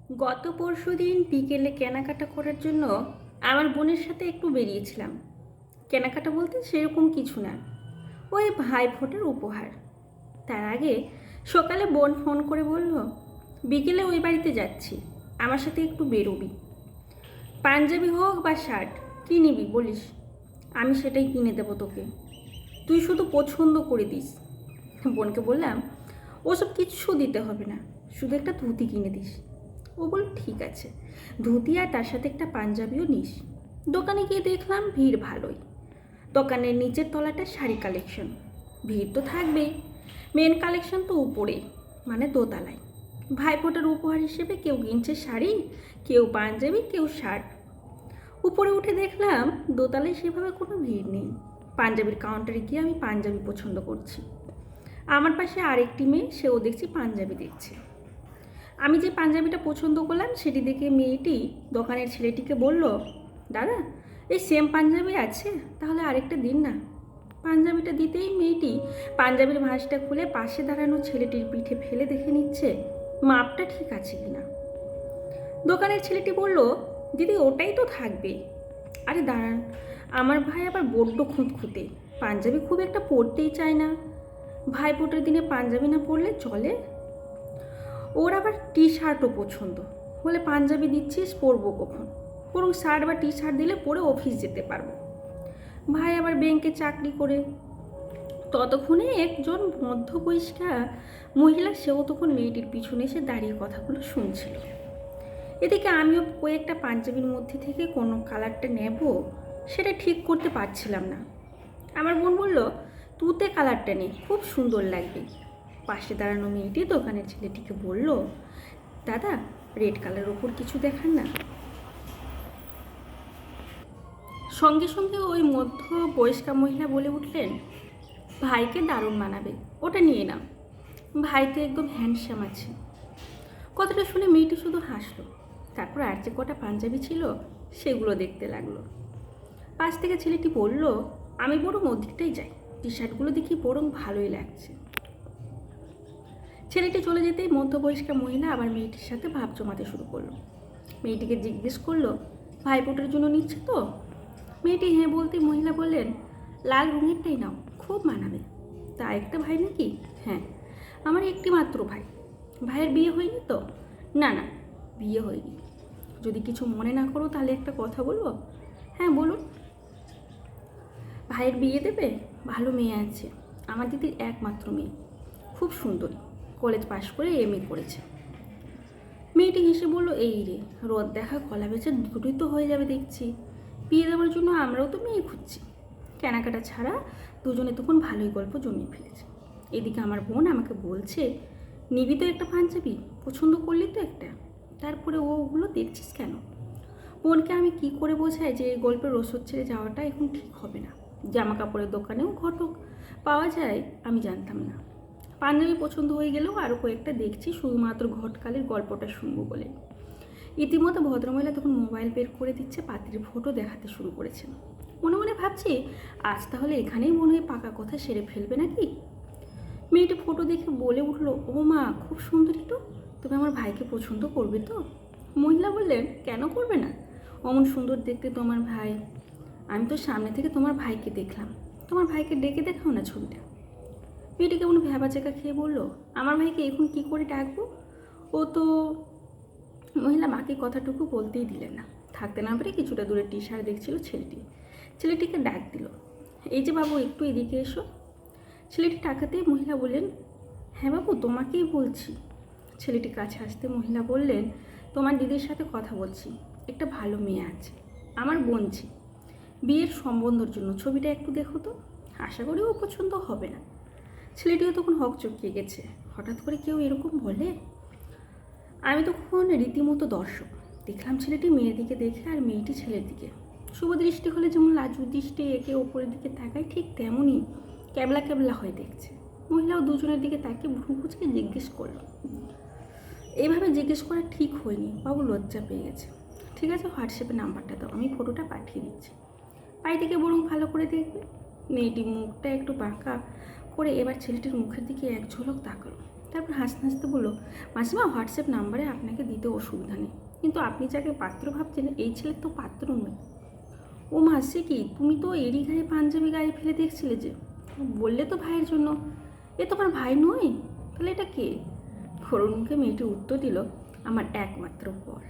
গত পরশুদিন বিকেলে কেনাকাটা করার জন্য আমার বোনের সাথে একটু বেরিয়েছিলাম। কেনাকাটা বলতে সেরকম কিছু না, ওই ভাইফোঁটার উপহার। তার আগে সকালে বোন ফোন করে বলল, বিকেলে ওই বাড়িতে যাচ্ছি, আমার সাথে একটু বেরোবি। পাঞ্জাবি হোক বা শার্ট, কী নিবি বলিস, আমি সেটাই কিনে দেবো তোকে, তুই শুধু পছন্দ করে দিস। বোনকে বললাম, ওসব কিচ্ছু দিতে হবে না, শুধু একটা ধুতি কিনে দিস। ও বলল ঠিক আছে, ধুতি আর তার সাথে একটা পাঞ্জাবিও নিস। দোকানে গিয়ে দেখলাম ভিড় ভালোই। দোকানের নিচের তলাটা শাড়ি কালেকশন, ভিড় তো থাকবেই, মেন কালেকশন তো উপরে, মানে দোতলায়। ভাইফোঁটার উপহার হিসেবে কেউ কিনছে শাড়ি, কেউ পাঞ্জাবি, কেউ শার্ট। উপরে উঠে দেখলাম দোতলায় সেভাবে কোনো ভিড় নেই। পাঞ্জাবির কাউন্টারে গিয়ে আমি পাঞ্জাবি পছন্দ করছি। আমার পাশে আরেকটি মেয়ে, সেও দেখছি পাঞ্জাবি দেখছে। আমি যে পাঞ্জাবিটা পছন্দ করলাম সেটি দেখে মেয়েটি দোকানের ছেলেটিকে বলল, দাদা এই সেম পাঞ্জাবি আছে, তাহলে আরেকটা দিন না। পাঞ্জাবিটা দিতেই মেয়েটি পাঞ্জাবির ভাঁজটা খুলে পাশে দাঁড়ানো ছেলেটির পিঠে ফেলে দেখে নিচ্ছে মাপটা ঠিক আছে কিনা। দোকানের ছেলেটি বলল, দিদি ওটাই তো থাকবে। আরে দাঁড়ান, আমার ভাই আবার বড্ড খুঁতখুঁতে, পাঞ্জাবি খুব একটা পরতেই চায় না। ভাইফোঁটার দিনে পাঞ্জাবি না পরলে চলে? ওর আবার টি শার্টও পছন্দ, বলে পাঞ্জাবি দিচ্ছিস পরবো কখন, বরং শার্ট বা টি শার্ট দিলে পরে অফিস যেতে পারবো। ভাই আবার ব্যাংকে চাকরি করে। ততক্ষণে একজন মধ্যবয়স্কা মহিলা, সেও তখন মেয়েটির পিছনে এসে দাঁড়িয়ে কথাগুলো শুনছিল। এদিকে আমিও কয়েকটা পাঞ্জাবির মধ্যে থেকে কোনো কালারটা নেব সেটা ঠিক করতে পারছিলাম না। আমার বোন বলল, তুতে কালারটা নে, খুব সুন্দর লাগবে। পাশে দাঁড়ানো মেয়েটি দোকানের ছেলেটিকে বলল, দাদা রেড কালারের ওপর কিছু দেখান না। সঙ্গে সঙ্গে ওই মধ্য বয়স্কা মহিলা বলে উঠলেন, ভাইকে দারুণ মানাবে, ওটা নিয়ে নাও, ভাই তো একদম হ্যান্ডসাম আছে। কথাটা শুনে মেয়েটি শুধু হাসলো, তারপর আর যে কটা পাঞ্জাবি ছিল সেগুলো দেখতে লাগলো। পাশ থেকে ছেলেটি বলল, আমি বরং ওদিকটাই যাই, টি শার্টগুলো দেখি বরং ভালোই লাগছে। ছেলেটি চলে যেতেই মধ্যবয়স্কা মহিলা আবার মেয়েটির সাথে ভাব জমাতে শুরু করলো। মেয়েটিকে জিজ্ঞেস করলো, ভাইফোঁটার জন্য নিচ্ছে তো? মেয়েটি হ্যাঁ বলতে মহিলা বললেন, লাল রঙেরটাই নাও, খুব মানাবে। তা একটা ভাই নাকি? হ্যাঁ, আমার একটি মাত্র ভাই। ভাইয়ের বিয়ে হয়নি তো? না না, বিয়ে হয়নি। যদি কিছু মনে না করো তাহলে একটা কথা বলবো। হ্যাঁ বলুন। ভাইয়ের বিয়ে দেবে? ভালো মেয়ে আছে, আমার দিদির একমাত্র মেয়ে, খুব সুন্দরী, কলেজ পাশ করে এমএ করেছে। মেয়েটি হেসে বলল, এই রে, রোদ দেখা কলা বেচা দুটোই তো হয়ে যাবে দেখছি। বিয়ে দেওয়ার জন্য আমরাও তো মেয়ে খুঁজছি। কেনাকাটা ছাড়া দুজনে তখন ভালোই গল্প জমিয়ে ফেলেছে। এদিকে আমার বোন আমাকে বলছে, নিবি তো একটা পাঞ্জাবি, পছন্দ করলি তো একটা, তারপরে ওগুলো দেখছিস কেন? বোনকে আমি কি করে বোঝাই যে এই গল্পের রসদ ছেড়ে যাওয়াটা এখন ঠিক হবে না। জামা কাপড়ের দোকানেও ঘটক পাওয়া যায় আমি জানতাম না। পাঞ্জাবি পছন্দ হয়ে গেলেও আরও কয়েকটা দেখছি শুধুমাত্র ঘটকালের গল্পটা শুনবো বলে। ইতিমধ্যে ভদ্রমহিলা তখন মোবাইল বের করে দিচ্ছে, পাত্রীর ফটো দেখাতে শুরু করেছেন। মনে মনে ভাবছি, আজ তাহলে এখানেই মনে হয় পাকা কথা সেরে ফেলবে নাকি। মেয়েটি ফটো দেখে বলে উঠলো, ও মা খুব সুন্দরী তো, তুমি আমার ভাইকে পছন্দ করবে তো? মহিলা বললেন, কেন করবে না, অমন সুন্দর দেখতে তোমার ভাই। আমি তো সামনে থেকে তোমার ভাইকে দেখলাম, তোমার ভাইকে ডেকে দেখাও না ছবিটা। মেয়েটি কেমন ভ্যাবাচেকা খেয়ে বলল, আমার ভাইকে এখন কি করে ডাকবো? ও তো। মহিলা মাকে কথাটুকু বলতেই দিলেন না। থাকতে না পারে কিছুটা দূরে টি শার্ট দেখছিল ছেলেটি। ছেলেটিকে ডাক দিল, এই যে বাবু একটু এদিকে এসো। ছেলেটি টাকাতেই মহিলা বললেন, হ্যাঁ বাবু তোমাকেই বলছি। ছেলেটি কাছে আসতে মহিলা বললেন, তোমার দিদির সাথে কথা বলছি, একটা ভালো মেয়ে আছে, আমার বোনছি, বিয়ের সম্বন্ধের জন্য ছবিটা একটু দেখো তো, আশা করি ও পছন্দ হবে না। ছেলেটিও তখন হকচকিয়ে গেছে, হঠাৎ করে কেউ এরকম বলে। আমি তখন রীতিমতো দর্শক, দেখলাম ছেলেটি মেয়ের দিকে দেখে আর মেয়েটি ছেলের দিকে। শুভ দৃষ্টি হলে যেমন লাজু দৃষ্টি একে ওপরের দিকে তাকায়, ঠিক তেমনই ক্যাবলা ক্যাবলা হয়ে দেখছে। মহিলাও দুজনের দিকে তাকিয়ে ভ্রু কুচকে জিজ্ঞেস করল, এইভাবে জিজ্ঞেস করা ঠিক হয়নি বাবু, লজ্জা পেয়ে গেছে। ঠিক আছে, হোয়াটসঅ্যাপে নাম্বারটা দাও, আমি ফটোটা পাঠিয়ে দিচ্ছি, পাই থেকে বরং ভালো করে দেখবে। মেয়েটি মুখটা একটু বাঁকা করে এবার ছেলেটির মুখের দিকে এক ঝলক তাকালো, তারপর হাসতে হাসতে বলল, মাসিমা হোয়াটসঅ্যাপ নাম্বারে আপনাকে দিতে অসুবিধা নেই, কিন্তু আপনি যাকে পাত্র ভাবছেন এই ছেলের তো পাত্র নয়। ও মা, সে কি, তুমি তো এরই গায়ে পাঞ্জাবি গায়ে ফেলে দেখছিলে যে, বললে তো ভাইয়ের জন্য। এ তো আমার ভাই নয়, তাহলে এটা কে? করুণ মুখে মেয়েটি উত্তর দিল, আমার একমাত্র বর।